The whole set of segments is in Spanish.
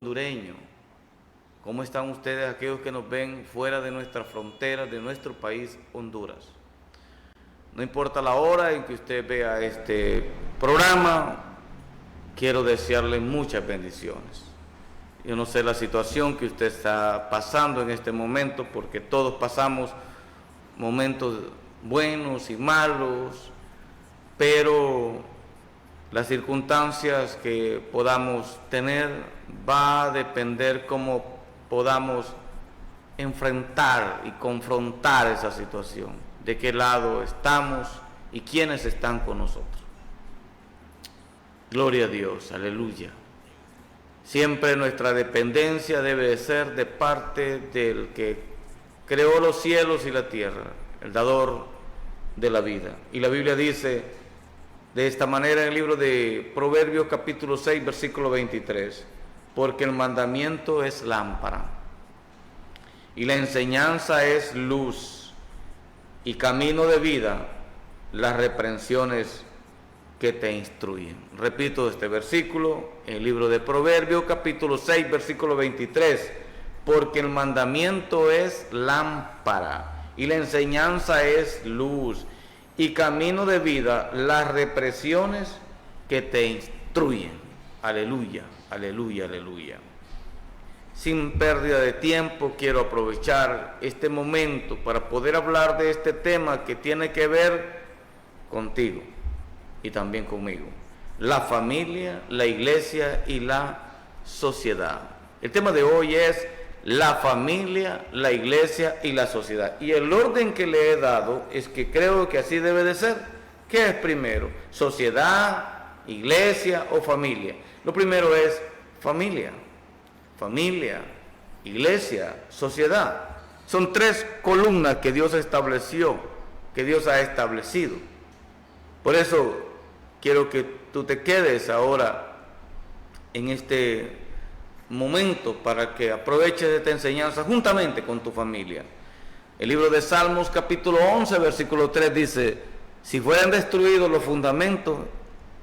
Hondureño. ¿Cómo están ustedes, aquellos que nos ven fuera de nuestra frontera, de nuestro país, Honduras? No importa la hora en que usted vea este programa, quiero desearle muchas bendiciones. Yo no sé la situación que usted está pasando en este momento, porque todos pasamos momentos buenos y malos, pero las circunstancias que podamos tener va a depender cómo podamos enfrentar y confrontar esa situación, de qué lado estamos y quiénes están con nosotros. Gloria a Dios, aleluya. Siempre nuestra dependencia debe de ser de parte del que creó los cielos y la tierra, el dador de la vida. Y la Biblia dice de esta manera en el libro de Proverbios capítulo 6, versículo 23, porque el mandamiento es lámpara y la enseñanza es luz y camino de vida las reprensiones que te instruyen. Repito este versículo, en el libro de Proverbios capítulo 6, versículo 23, porque el mandamiento es lámpara y la enseñanza es luz y camino de vida las represiones que te instruyen. Aleluya, aleluya, aleluya. Sin pérdida de tiempo, quiero aprovechar este momento para poder hablar de este tema que tiene que ver contigo y también conmigo: la familia, la iglesia y la sociedad. El tema de hoy es la familia, la iglesia y la sociedad. Y el orden que le he dado es que creo que así debe de ser. ¿Qué es primero? ¿Sociedad, iglesia o familia? Lo primero es familia. Familia, iglesia, sociedad. Son tres columnas que Dios estableció, que Dios ha establecido. Por eso quiero que tú te quedes ahora en este momento para que aproveches esta enseñanza juntamente con tu familia. El libro de Salmos capítulo 11 versículo 3 dice: si fueran destruidos los fundamentos,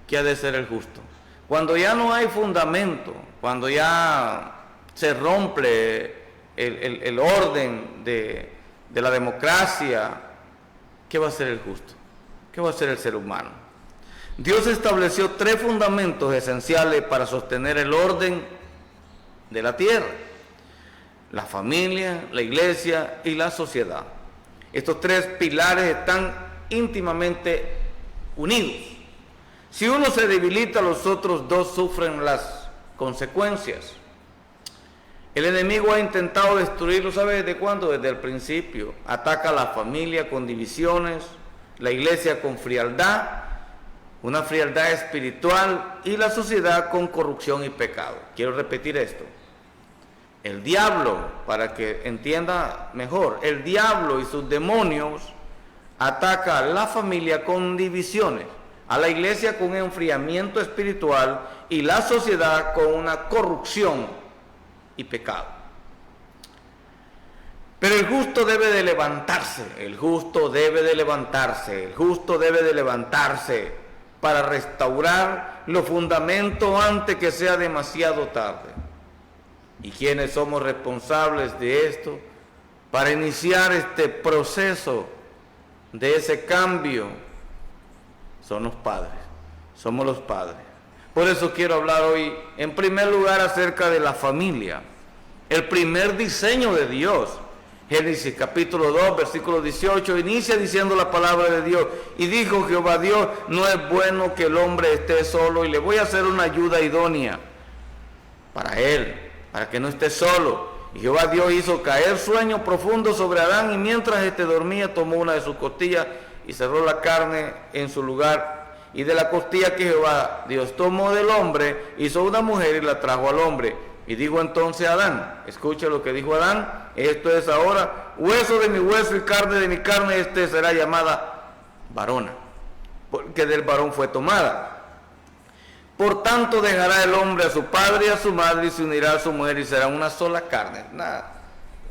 ¿qué ha de ser el justo? Cuando ya no hay fundamento, cuando ya se rompe el orden de la democracia, ¿qué va a ser el justo? ¿Qué va a ser el ser humano? Dios estableció tres fundamentos esenciales para sostener el orden de la tierra: la familia, la iglesia y la sociedad. Estos tres pilares están íntimamente unidos. Si uno se debilita, los otros dos sufren las consecuencias. El enemigo ha intentado destruirlo, ¿sabe desde cuándo? Desde el principio. Ataca a la familia con divisiones, la iglesia con frialdad, una frialdad espiritual, y la sociedad con corrupción y pecado. Quiero repetir esto. El diablo, para que entienda mejor, el diablo y sus demonios ataca a la familia con divisiones, a la iglesia con enfriamiento espiritual y la sociedad con una corrupción y pecado. Pero el justo debe de levantarse, el justo debe de levantarse, el justo debe de levantarse para restaurar los fundamentos antes que sea demasiado tarde. ¿Y quiénes somos responsables de esto? Para iniciar este proceso de ese cambio, son los padres, somos los padres. Por eso quiero hablar hoy, en primer lugar, acerca de la familia, el primer diseño de Dios. Génesis capítulo 2, versículo 18, inicia diciendo la palabra de Dios: y dijo Jehová Dios, no es bueno que el hombre esté solo, y le voy a hacer una ayuda idónea para él, para que no esté solo. Y Jehová Dios hizo caer sueño profundo sobre Adán, y mientras éste dormía, tomó una de sus costillas y cerró la carne en su lugar. Y de la costilla que Jehová Dios tomó del hombre, hizo una mujer y la trajo al hombre. Y dijo entonces a Adán, escucha lo que dijo Adán: esto es ahora hueso de mi hueso y carne de mi carne, este será llamada varona, porque del varón fue tomada. Por tanto dejará el hombre a su padre y a su madre, y se unirá a su mujer, y será una sola carne.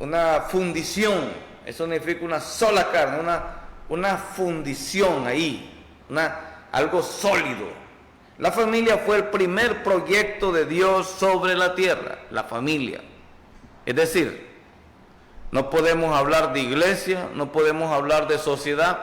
Una fundición, eso significa una sola carne, una fundición ahí, algo sólido. La familia fue el primer proyecto de Dios sobre la tierra, la familia. Es decir, no podemos hablar de iglesia, no podemos hablar de sociedad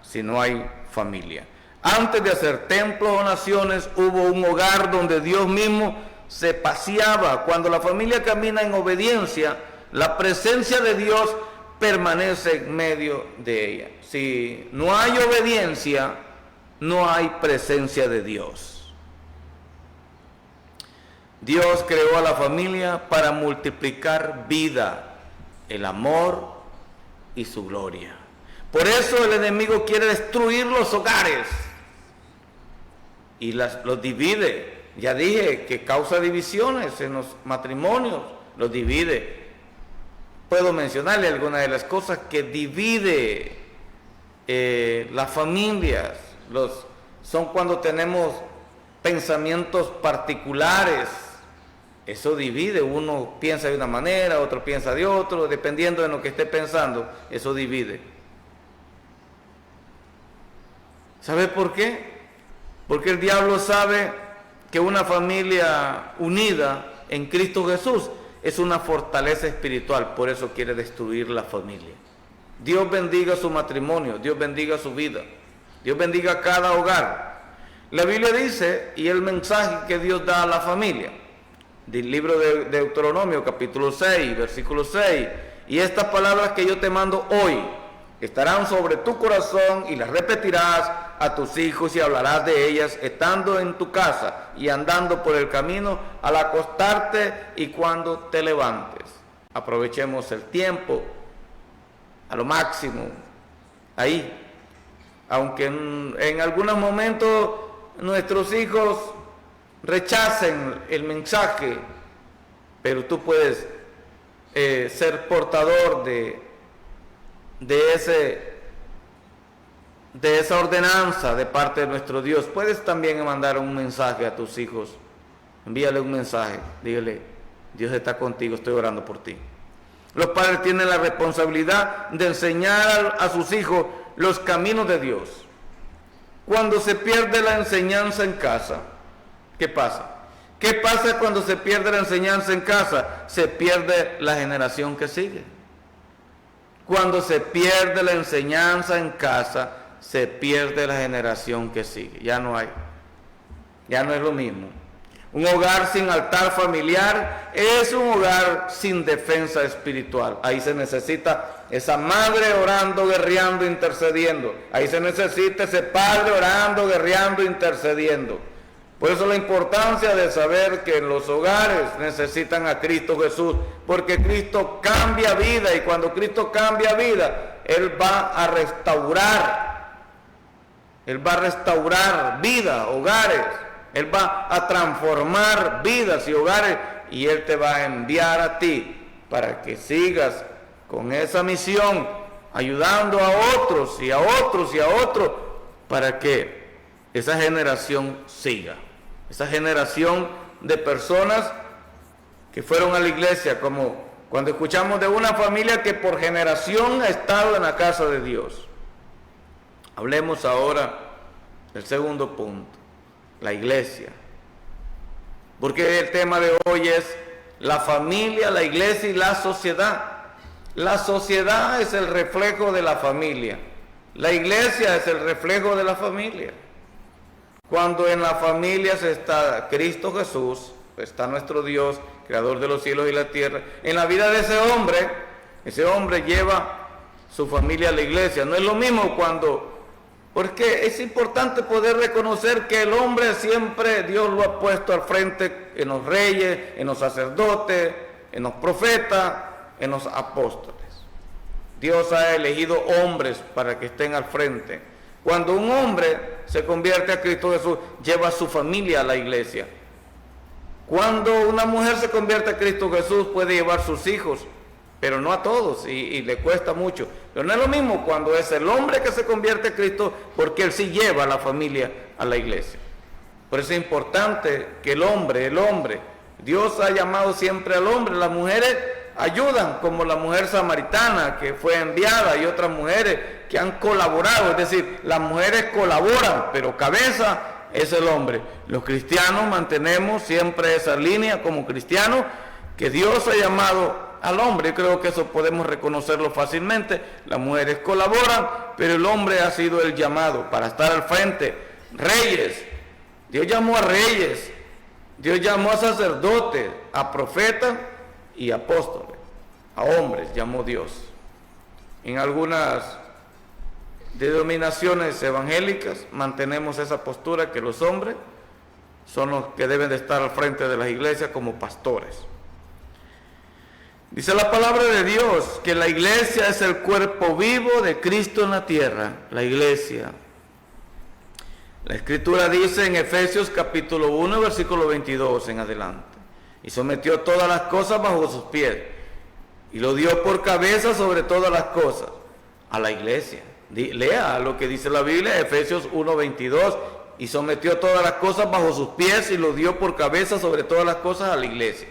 si no hay familia. Antes de hacer templos o naciones, hubo un hogar donde Dios mismo se paseaba. Cuando la familia camina en obediencia, la presencia de Dios permanece en medio de ella. Si no hay obediencia, no hay presencia de Dios. Dios creó a la familia para multiplicar vida, el amor y su gloria. Por eso el enemigo quiere destruir los hogares y los divide. Ya dije que causa divisiones en los matrimonios, los divide. Puedo mencionarle algunas de las cosas que divide las familias. Son cuando tenemos pensamientos particulares. Eso divide, uno piensa de una manera, otro piensa de otro, dependiendo de lo que esté pensando, eso divide. ¿Sabe por qué? Porque el diablo sabe que una familia unida en Cristo Jesús es una fortaleza espiritual, por eso quiere destruir la familia. Dios bendiga su matrimonio, Dios bendiga su vida, Dios bendiga cada hogar. La Biblia dice, y el mensaje que Dios da a la familia, del libro de Deuteronomio, capítulo 6, versículo 6, y estas palabras que yo te mando hoy estarán sobre tu corazón y las repetirás a tus hijos y hablarás de ellas estando en tu casa y andando por el camino al acostarte y cuando te levantes. Aprovechemos el tiempo a lo máximo ahí, aunque en algunos momentos nuestros hijos rechacen el mensaje, pero tú puedes ser portador de esa ordenanza de parte de nuestro Dios. Puedes también mandar un mensaje a tus hijos, envíale un mensaje, dígale: Dios está contigo, estoy orando por ti. Los padres tienen la responsabilidad de enseñar a sus hijos los caminos de Dios. Cuando se pierde la enseñanza en casa, ¿qué pasa? ¿Qué pasa cuando se pierde la enseñanza en casa? Se pierde la generación que sigue. Cuando se pierde la enseñanza en casa, se pierde la generación que sigue. Ya no hay. Ya no es lo mismo. Un hogar sin altar familiar es un hogar sin defensa espiritual. Ahí se necesita esa madre orando, guerreando, intercediendo. Ahí se necesita ese padre orando, guerreando, intercediendo. Por eso la importancia de saber que en los hogares necesitan a Cristo Jesús, porque Cristo cambia vida, y cuando Cristo cambia vida, Él va a restaurar vida, hogares. Él va a transformar vidas y hogares, y Él te va a enviar a ti para que sigas con esa misión, ayudando a otros y a otros y a otros, para que esa generación siga. Esa generación de personas que fueron a la iglesia, como cuando escuchamos de una familia que por generación ha estado en la casa de Dios. Hablemos ahora del segundo punto, la iglesia. Porque el tema de hoy es la familia, la iglesia y la sociedad. La sociedad es el reflejo de la familia. La iglesia es el reflejo de la familia. Cuando en la familia está Cristo Jesús, está nuestro Dios, creador de los cielos y la tierra, en la vida de ese hombre lleva su familia a la iglesia. No es lo mismo porque es importante poder reconocer que el hombre siempre Dios lo ha puesto al frente, en los reyes, en los sacerdotes, en los profetas, en los apóstoles. Dios ha elegido hombres para que estén al frente. Cuando un hombre se convierte a Cristo Jesús, lleva a su familia a la iglesia. Cuando una mujer se convierte a Cristo Jesús, puede llevar sus hijos, pero no a todos, y le cuesta mucho. Pero no es lo mismo cuando es el hombre que se convierte a Cristo, porque él sí lleva a la familia a la iglesia. Por eso es importante que el hombre, Dios ha llamado siempre al hombre. Las mujeres ayudan, como la mujer samaritana que fue enviada, y otras mujeres que han colaborado. Es decir, las mujeres colaboran, pero cabeza es el hombre. Los cristianos mantenemos siempre esa línea como cristianos, que Dios ha llamado al hombre. Creo que eso podemos reconocerlo fácilmente. Las mujeres colaboran, pero el hombre ha sido el llamado para estar al frente. Reyes, Dios llamó a reyes, Dios llamó a sacerdotes, a profetas y apóstoles, a hombres llamó Dios. En algunas denominaciones evangélicas mantenemos esa postura, que los hombres son los que deben de estar al frente de las iglesias como pastores. Dice la palabra de Dios que la iglesia es el cuerpo vivo de Cristo en la tierra. La iglesia. La Escritura dice en Efesios capítulo 1, versículo 22 en adelante: y sometió todas las cosas bajo sus pies, y lo dio por cabeza sobre todas las cosas a la iglesia. Lea lo que dice la Biblia, Efesios 1, 22, y sometió todas las cosas bajo sus pies y lo dio por cabeza sobre todas las cosas a la iglesia,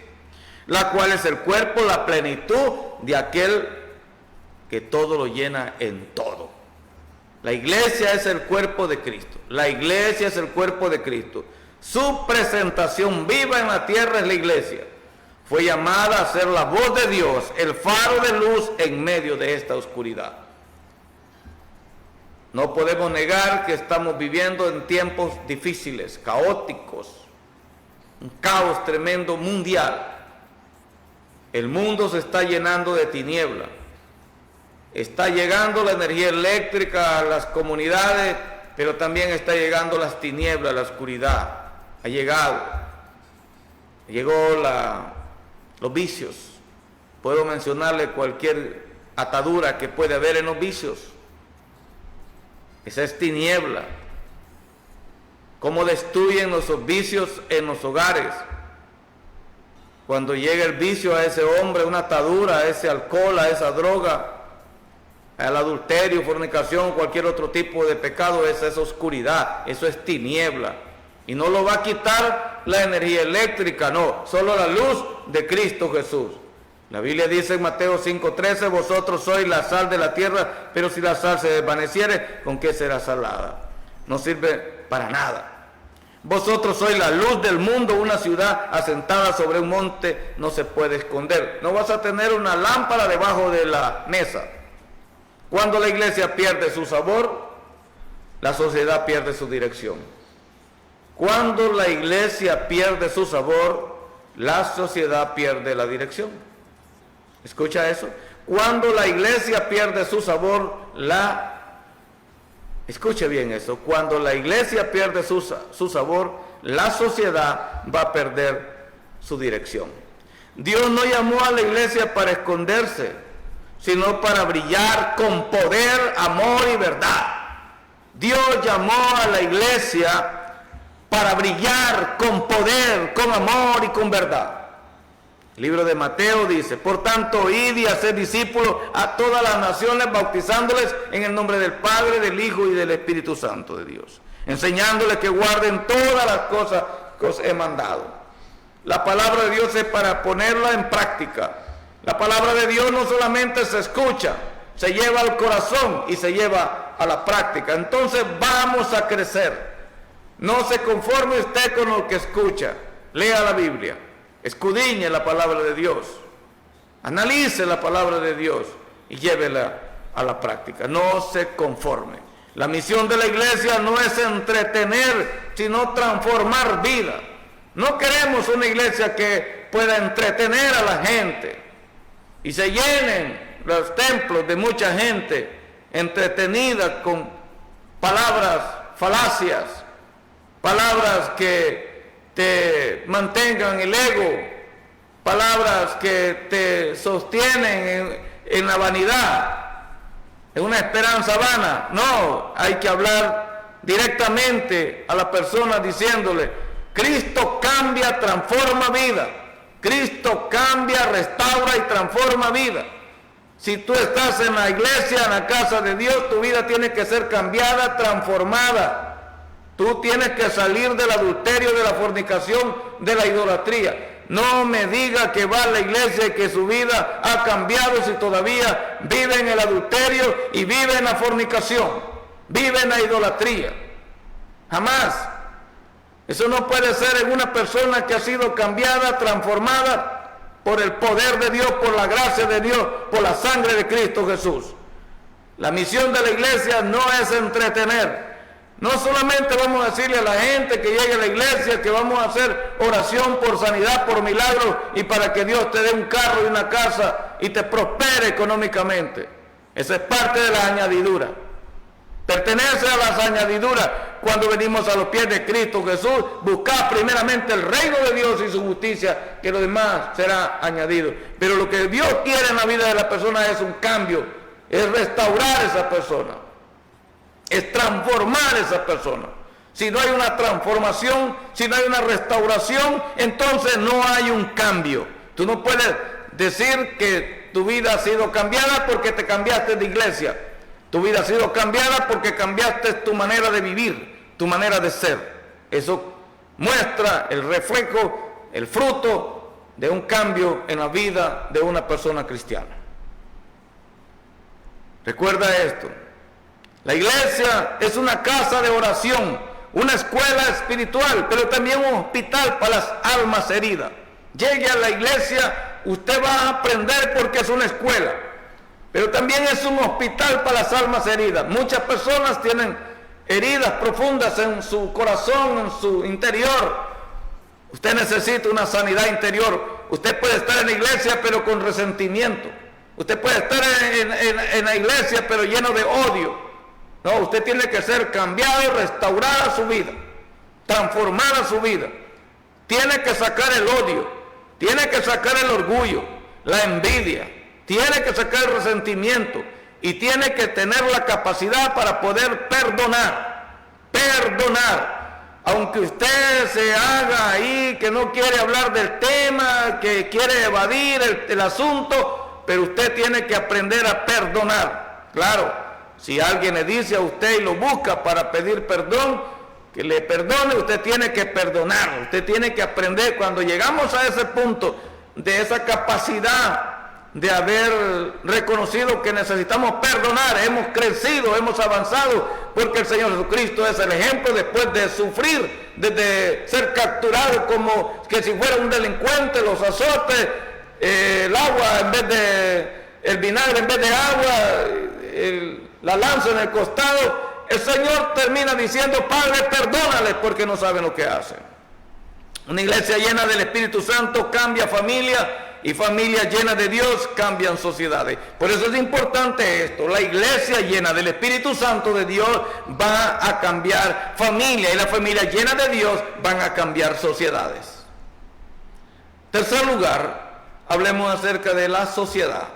la cual es el cuerpo, la plenitud de aquel que todo lo llena en todo. La iglesia es el cuerpo de Cristo. La iglesia es el cuerpo de Cristo. Su presentación viva en la tierra es la iglesia. Fue llamada a ser la voz de Dios, el faro de luz en medio de esta oscuridad. No podemos negar que estamos viviendo en tiempos difíciles, caóticos, un caos tremendo mundial. El mundo se está llenando de tiniebla. Está llegando la energía eléctrica a las comunidades, pero también está llegando las tinieblas, la oscuridad. Llegó los vicios. Puedo mencionarle cualquier atadura que puede haber en los vicios. Esa es tiniebla. Cómo destruyen los vicios en los hogares. Cuando llega el vicio a ese hombre, una atadura, a ese alcohol, a esa droga, al adulterio, fornicación, cualquier otro tipo de pecado, esa es oscuridad, eso es tiniebla. Y no lo va a quitar la energía eléctrica, no, solo la luz de Cristo Jesús. La Biblia dice en Mateo 5:13, vosotros sois la sal de la tierra, pero si la sal se desvaneciere, ¿con qué será salada? No sirve para nada. Vosotros sois la luz del mundo, una ciudad asentada sobre un monte no se puede esconder. No vas a tener una lámpara debajo de la mesa. Cuando la iglesia pierde su sabor, la sociedad pierde su dirección. Cuando la iglesia pierde su sabor, la sociedad pierde la dirección. ¿Escucha eso? Cuando la iglesia pierde su sabor, escuche bien eso, cuando la iglesia pierde su sabor, la sociedad va a perder su dirección. Dios no llamó a la iglesia para esconderse, sino para brillar con poder, amor y verdad. Dios llamó a la iglesia para brillar con poder, con amor y con verdad. El libro de Mateo dice: por tanto, id y haced discípulos a todas las naciones, bautizándoles en el nombre del Padre, del Hijo y del Espíritu Santo de Dios, enseñándoles que guarden todas las cosas que os he mandado. La palabra de Dios es para ponerla en práctica. La palabra de Dios no solamente se escucha, se lleva al corazón y se lleva a la práctica. Entonces vamos a crecer. No se conforme usted con lo que escucha. Lea la Biblia, escudriñe la palabra de Dios, analice la palabra de Dios y llévela a la práctica. No se conforme. La misión de la iglesia no es entretener, sino transformar vida. No queremos una iglesia que pueda entretener a la gente y se llenen los templos de mucha gente entretenida con palabras falacias, palabras que te mantengan el ego, palabras que te sostienen en la vanidad, en una esperanza vana. No, hay que hablar directamente a la persona diciéndole: Cristo cambia, transforma vida. Cristo cambia, restaura y transforma vida. Si tú estás en la iglesia, en la casa de Dios, tu vida tiene que ser cambiada, transformada. Tú tienes que salir del adulterio, de la fornicación, de la idolatría. No me diga que va a la iglesia y que su vida ha cambiado si todavía vive en el adulterio y vive en la fornicación, vive en la idolatría. Jamás. Eso no puede ser en una persona que ha sido cambiada, transformada por el poder de Dios, por la gracia de Dios, por la sangre de Cristo Jesús. La misión de la iglesia no es entretener. No solamente vamos a decirle a la gente que llegue a la iglesia que vamos a hacer oración por sanidad, por milagros y para que Dios te dé un carro y una casa y te prospere económicamente. Esa es parte de la añadidura. Pertenece a las añadiduras cuando venimos a los pies de Cristo Jesús. Buscar primeramente el reino de Dios y su justicia, que lo demás será añadido. Pero lo que Dios quiere en la vida de la persona es un cambio, es restaurar a esa persona, es transformar a esa persona. Si no hay una transformación, si no hay una restauración, entonces no hay un cambio. Tú no puedes decir que tu vida ha sido cambiada porque te cambiaste de iglesia. Tu vida ha sido cambiada porque cambiaste tu manera de vivir, tu manera de ser. Eso muestra el reflejo, el fruto de un cambio en la vida de una persona cristiana. Recuerda esto. La iglesia es una casa de oración, una escuela espiritual, pero también un hospital para las almas heridas. Llegue a la iglesia, usted va a aprender porque es una escuela, pero también es un hospital para las almas heridas. Muchas personas tienen heridas profundas en su corazón, en su interior. Usted necesita una sanidad interior. Usted puede estar en la iglesia pero con resentimiento. Usted puede estar en la iglesia pero lleno de odio. No, usted tiene que ser cambiado, restaurada su vida, transformada su vida. Tiene que sacar el odio, tiene que sacar el orgullo, la envidia, tiene que sacar el resentimiento y tiene que tener la capacidad para poder perdonar. Aunque usted se haga ahí que no quiere hablar del tema, que quiere evadir el asunto, pero usted tiene que aprender a perdonar. Claro. Si alguien le dice a usted y lo busca para pedir perdón, que le perdone, usted tiene que perdonar. Usted tiene que aprender. Cuando llegamos a ese punto de esa capacidad de haber reconocido que necesitamos perdonar, hemos crecido, hemos avanzado, porque el Señor Jesucristo es el ejemplo después de sufrir, desde ser capturado como que si fuera un delincuente, los azotes, el agua en vez de, el vinagre en vez de agua, la lanza en el costado. El Señor termina diciendo: Padre, perdónales porque no saben lo que hacen. Una iglesia llena del Espíritu Santo cambia familia, y familias llenas de Dios cambian sociedades. Por eso es importante esto. La iglesia llena del Espíritu Santo de Dios va a cambiar familia, y las familias llenas de Dios van a cambiar sociedades. Tercer lugar, hablemos acerca de la sociedad.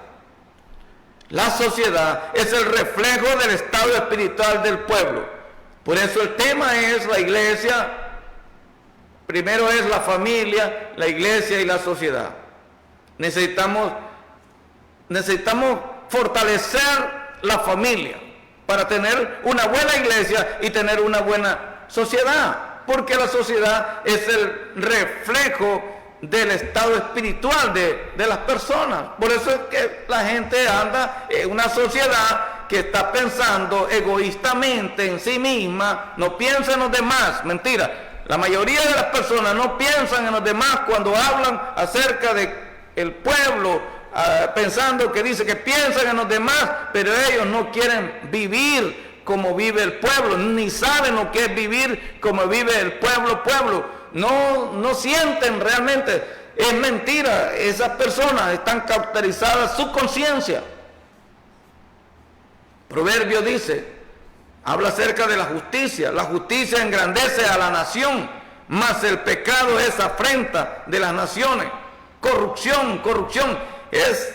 La sociedad es el reflejo del estado espiritual del pueblo. Por eso el tema es la iglesia. Primero es la familia, la iglesia y la sociedad. Necesitamos fortalecer la familia para tener una buena iglesia y tener una buena sociedad. Porque la sociedad es el reflejo del estado espiritual de las personas. Por eso es que la gente anda en una sociedad que está pensando egoístamente en sí misma, no piensa en los demás. Mentira, la mayoría de las personas no piensan en los demás cuando hablan acerca de el pueblo, pensando que dice que piensan en los demás, pero ellos no quieren vivir como vive el pueblo, ni saben lo que es vivir como vive el pueblo. No sienten realmente. Es mentira. Esas personas están cauterizadas su conciencia. Proverbio dice, habla acerca de la justicia. La justicia engrandece a la nación, mas el pecado es afrenta de las naciones. Corrupción es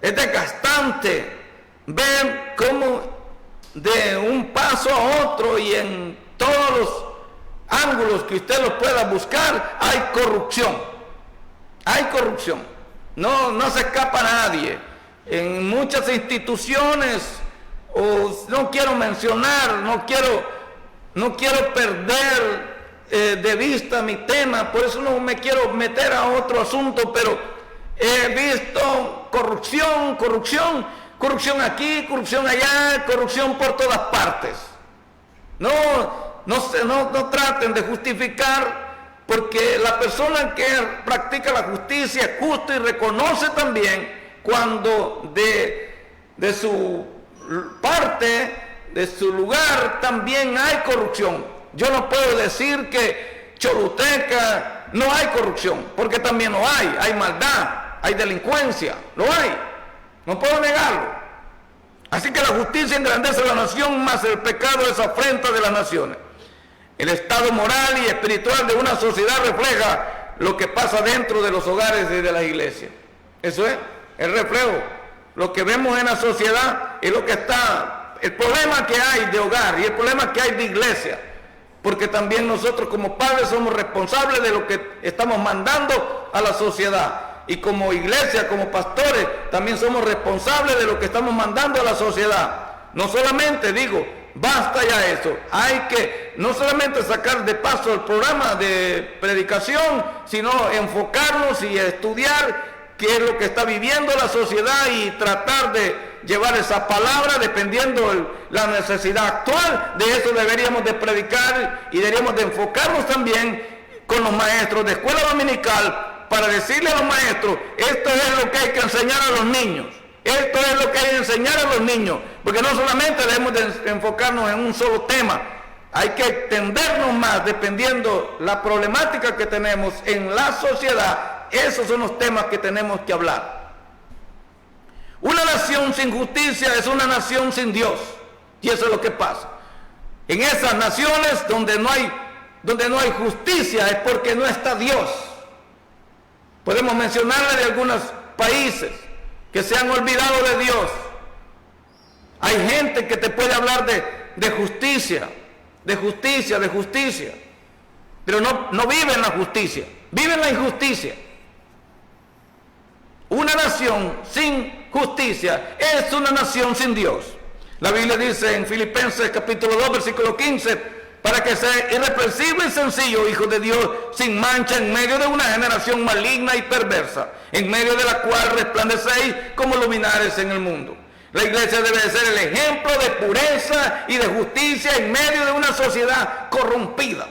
desgastante ver cómo de un paso a otro y en todos los ángulos que usted los pueda buscar, hay corrupción. No se escapa nadie. En muchas instituciones, no quiero mencionar, no quiero perder de vista mi tema, por eso no me quiero meter a otro asunto, pero he visto corrupción aquí, corrupción allá, corrupción por todas partes. No, no traten de justificar, porque la persona que practica la justicia es justo y reconoce también cuando de su parte, de su lugar, también hay corrupción. Yo no puedo decir que Choluteca no hay corrupción, porque también lo hay maldad, hay delincuencia, lo hay, no puedo negarlo. Así que la justicia engrandece a la nación, más el pecado es afrenta de las naciones. El estado moral y espiritual de una sociedad refleja lo que pasa dentro de los hogares y de las iglesias. Eso es el reflejo. Lo que vemos en la sociedad es lo que está, el problema que hay de hogar y el problema que hay de iglesia. Porque también nosotros como padres somos responsables de lo que estamos mandando a la sociedad. Y como iglesia, como pastores, también somos responsables de lo que estamos mandando a la sociedad. No solamente digo, basta ya eso, hay que no solamente sacar de paso el programa de predicación, sino enfocarnos y estudiar qué es lo que está viviendo la sociedad y tratar de llevar esa palabra dependiendo la necesidad actual. De eso deberíamos de predicar y deberíamos de enfocarnos también con los maestros de escuela dominical para decirle a los maestros, esto es lo que hay que enseñar a los niños. Esto es lo que hay que enseñar a los niños, porque no solamente debemos de enfocarnos en un solo tema, hay que extendernos más dependiendo la problemática que tenemos en la sociedad. Esos son los temas que tenemos que hablar. Una nación sin justicia es una nación sin Dios, y eso es lo que pasa. En esas naciones donde no hay justicia es porque no está Dios. Podemos mencionarle de algunos países que se han olvidado de Dios. Hay gente que te puede hablar de justicia, pero no vive en la justicia, vive en la injusticia. Una nación sin justicia es una nación sin Dios. La Biblia dice en Filipenses capítulo 2, versículo 15, para que sea irreprensible y sencillo, hijo de Dios, sin mancha en medio de una generación maligna y perversa, en medio de la cual resplandecéis como luminares en el mundo. La iglesia debe de ser el ejemplo de pureza y de justicia en medio de una sociedad corrompida.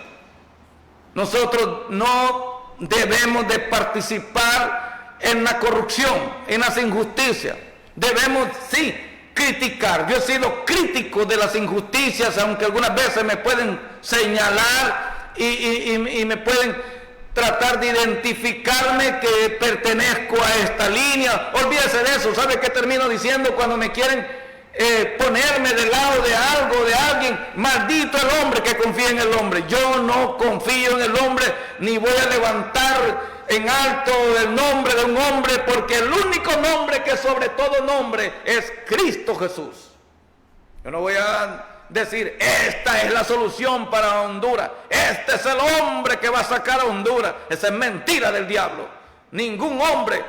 Nosotros no debemos de participar en la corrupción, en las injusticias. Debemos, sí, criticar. Yo he sido crítico de las injusticias, aunque algunas veces me pueden señalar y me pueden tratar de identificarme que pertenezco a esta línea. Olvídese de eso. ¿Sabe qué termino diciendo cuando me quieren ponerme del lado de algo, de alguien? Maldito el hombre que confía en el hombre. Yo no confío en el hombre, ni voy a levantar en alto el nombre de un hombre, porque el único nombre que sobre todo nombre es Cristo Jesús. Yo no voy a decir, esta es la solución para Honduras, este es el hombre que va a sacar a Honduras. Esa es mentira del diablo. Ningún hombre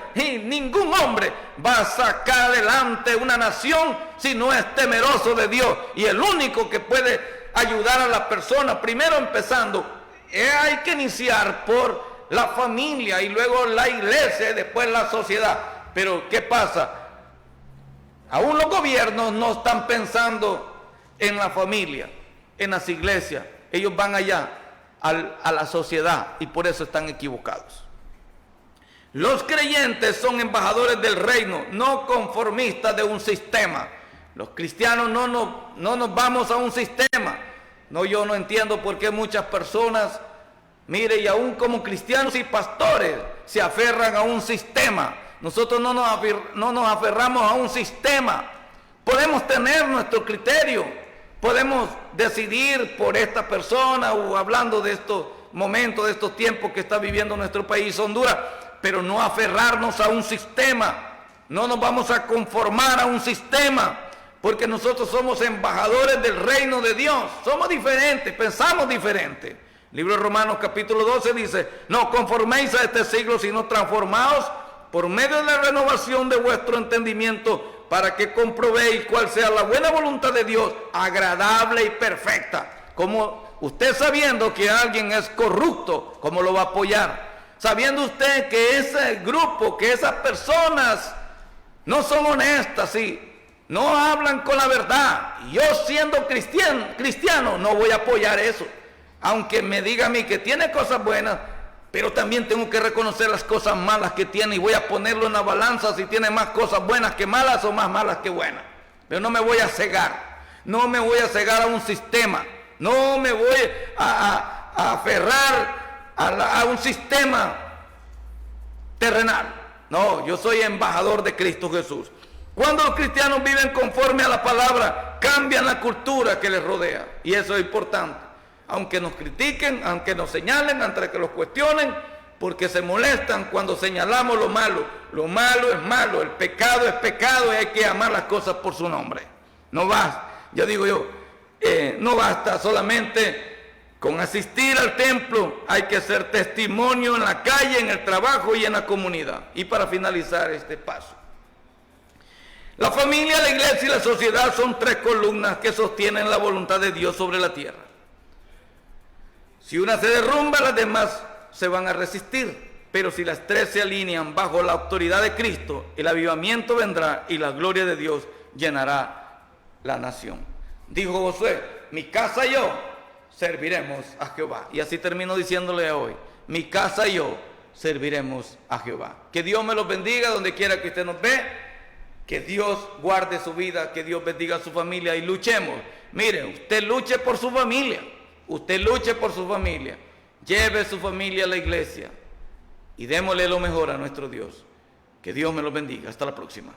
va a sacar adelante una nación si no es temeroso de Dios. Y el único que puede ayudar a la persona, primero empezando, hay que iniciar por la familia y luego la iglesia y después la sociedad. Pero ¿qué pasa? Aún los gobiernos no están pensando en la familia, en las iglesias. Ellos van allá a la sociedad y por eso están equivocados. Los creyentes son embajadores del reino, no conformistas de un sistema. Los cristianos no nos vamos a un sistema. No, yo no entiendo por qué muchas personas, mire, y aún como cristianos y pastores, se aferran a un sistema. Nosotros no nos aferramos a un sistema. Podemos tener nuestro criterio, podemos decidir por esta persona, o hablando de estos momentos, de estos tiempos que está viviendo nuestro país, Honduras, pero no aferrarnos a un sistema. No nos vamos a conformar a un sistema, porque nosotros somos embajadores del reino de Dios. Somos diferentes, pensamos diferente. El libro de Romanos capítulo 12 dice, no conforméis a este siglo, sino transformaos por medio de la renovación de vuestro entendimiento, para que comprobéis cuál sea la buena voluntad de Dios, agradable y perfecta. Como usted, sabiendo que alguien es corrupto, ¿cómo lo va a apoyar? Sabiendo usted que ese grupo, que esas personas no son honestas, sí, no hablan con la verdad. Y yo siendo cristiano no voy a apoyar eso. Aunque me diga a mí que tiene cosas buenas, pero también tengo que reconocer las cosas malas que tiene y voy a ponerlo en la balanza si tiene más cosas buenas que malas o más malas que buenas. Pero no me voy a cegar, no me voy a cegar a un sistema, no me voy a aferrar a un sistema terrenal. No, yo soy embajador de Cristo Jesús. Cuando los cristianos viven conforme a la palabra, cambian la cultura que les rodea. Y eso es importante. Aunque nos critiquen, aunque nos señalen, aunque los cuestionen, porque se molestan cuando señalamos lo malo. Lo malo es malo, el pecado es pecado y hay que llamar las cosas por su nombre. No basta, no basta solamente con asistir al templo, hay que hacer testimonio en la calle, en el trabajo y en la comunidad. Y para finalizar este paso, la familia, la iglesia y la sociedad son tres columnas que sostienen la voluntad de Dios sobre la tierra. Si una se derrumba, las demás se van a resistir. Pero si las tres se alinean bajo la autoridad de Cristo, el avivamiento vendrá y la gloria de Dios llenará la nación. Dijo Josué, mi casa y yo serviremos a Jehová. Y así termino diciéndole hoy, mi casa y yo serviremos a Jehová. Que Dios me los bendiga donde quiera que usted nos ve. Que Dios guarde su vida, que Dios bendiga a su familia y luchemos. Mire, usted luche por su familia. Usted luche por su familia. Lleve su familia a la iglesia. Y démosle lo mejor a nuestro Dios. Que Dios me los bendiga. Hasta la próxima.